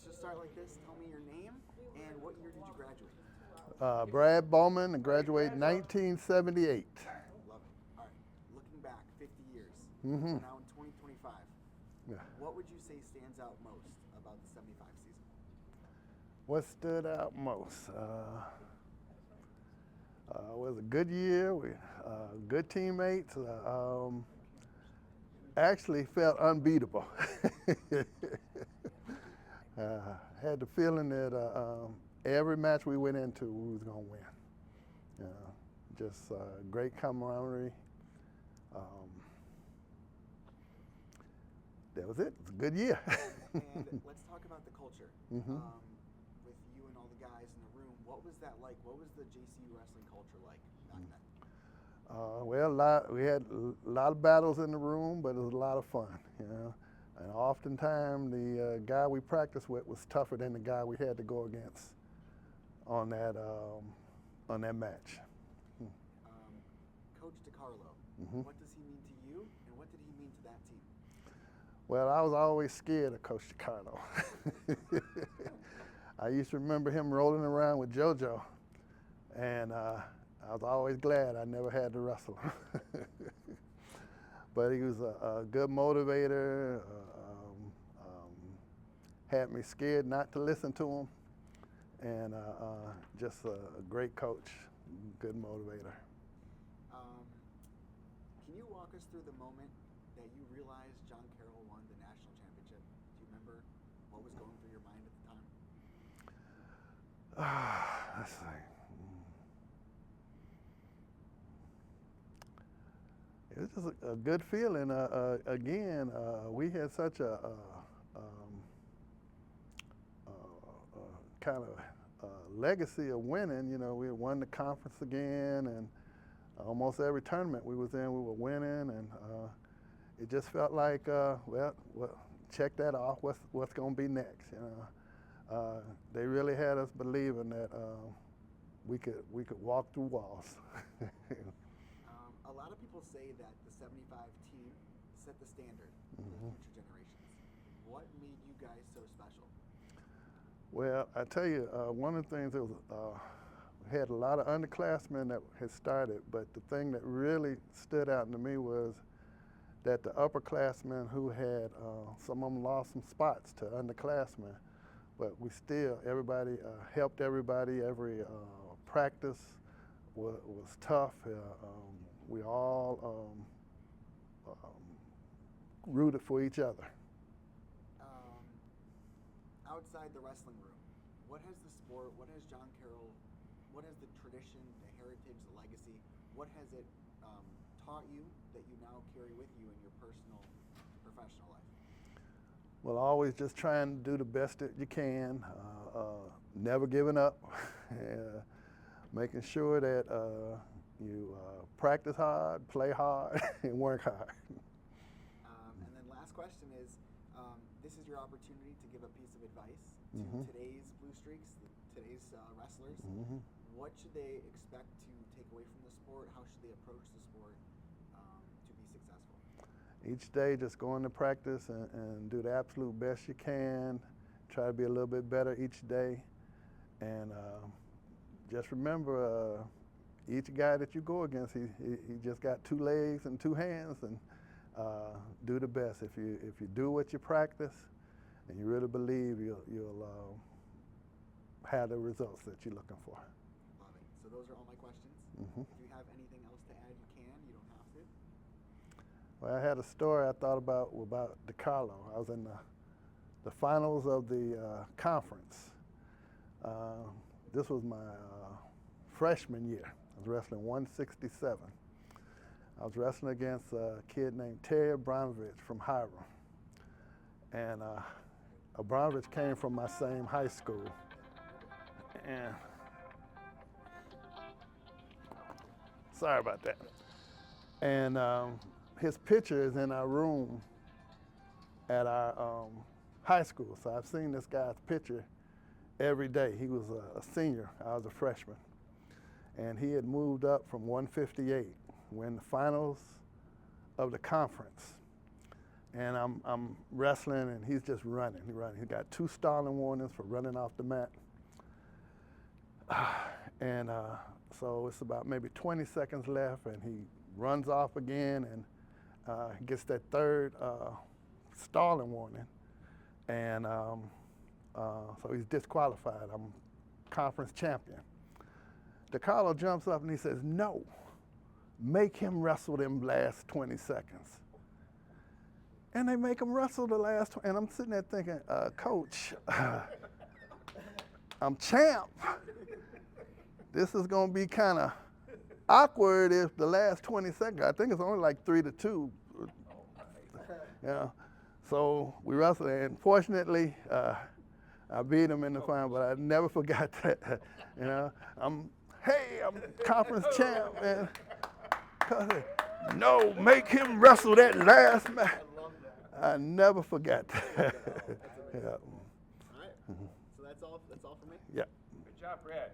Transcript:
just start like this. Tell me your name and what year did you graduate? Brad Bowman, and graduated 1978. Love it. All right. Looking back 50 years, Mm-hmm. we're now in 2025. Yeah. What would you say stands out most about the 75 season? What stood out most? Was a good year. We good teammates. Actually felt unbeatable. Had the feeling that every match we went into, we was gonna win. Just great camaraderie. Um, that was it. It was a good year. And let's talk about the culture. hmm With you and all the guys in the room, what was that like? What was the JCU wrestling culture like back then? We had a lot of battles in the room, but it was a lot of fun, And oftentimes the guy we practiced with was tougher than the guy we had to go against on that match. Um, Coach DiCarlo, hmm what does he mean to you, and what did he mean to that team? Well, I was always scared of Coach Ricardo. I used to remember him rolling around with JoJo, and I was always glad I never had to wrestle him. But he was a good motivator, had me scared not to listen to him, and just a great coach, good motivator. Um, can you walk us through the moment that you realized John Carroll won the national championship? Do you remember what was going through your mind at the time? Let's see. It was just a good feeling. Again, we had such kind of legacy of winning. We had won the conference again, and almost every tournament we was in, we were winning, and it just felt like, well, check that off. What's going to be next? They really had us believing that we could walk through walls. A lot of people say that the 75 team set the standard for hmm future generations. What made you guys so special? Well, I tell you, one of the things that was, we had a lot of underclassmen that had started, but the thing that really stood out to me was that the upperclassmen who had, some of them lost some spots to underclassmen, but everybody helped everybody. Every practice was tough. We all rooted for each other. Um, Outside the wrestling room, what has the sport, what has John Carroll, what has the tradition, the heritage, the legacy, what has it taught you that you now carry with you in your personal and professional life? Well, always just trying to do the best that you can, never giving up, making sure that you practice hard, play hard, and work hard. And then last question is, this is your opportunity to give a piece of advice to hmm today's Blue Streaks, today's wrestlers. hmm What should they expect to take away from the sport? How should they approach the sport to be successful? Each day, just go into practice and do the absolute best you can. Try to be a little bit better each day, and just remember, each guy that you go against, he just got two legs and two hands, and do the best. If you do what you practice, and you really believe, you'll have the results that you're looking for. Love it. So those are all my questions. hmm If you have anything else to add, you can. You don't have to. Well, I had a story I thought about DiCarlo. I was in the finals of the conference. Uh, this was my freshman year. I was wrestling 167. I was wrestling against a kid named Terry Abramovich from Hiram. And Abramovich came from my same high school. And sorry about that. And his picture is in our room at our high school. So I've seen this guy's picture every day. He was a senior. I was a freshman. And he had moved up from 158. We're in the finals of the conference. and I'm wrestling, and he's just running. He got 2 stalling warnings for running off the mat. And so it's about maybe 20 seconds left, and he runs off again, and gets that 3rd stalling warning, and so he's disqualified. I'm conference champion. DiCarlo jumps up and he says, "No, make him wrestle them last 20 seconds." And they make him wrestle the last, and I'm sitting there thinking, Coach, I'm champ. This is going to be kind of awkward if the last 20 seconds, I think it's only like 3-2. Yeah. So we wrestled, and fortunately, I beat him in the final, but I never forgot that. You know, I'm conference champ, man. No, make him wrestle that last match. I never forgot that. Yeah. All right. So that's all for me? Yeah. Good job, Brad.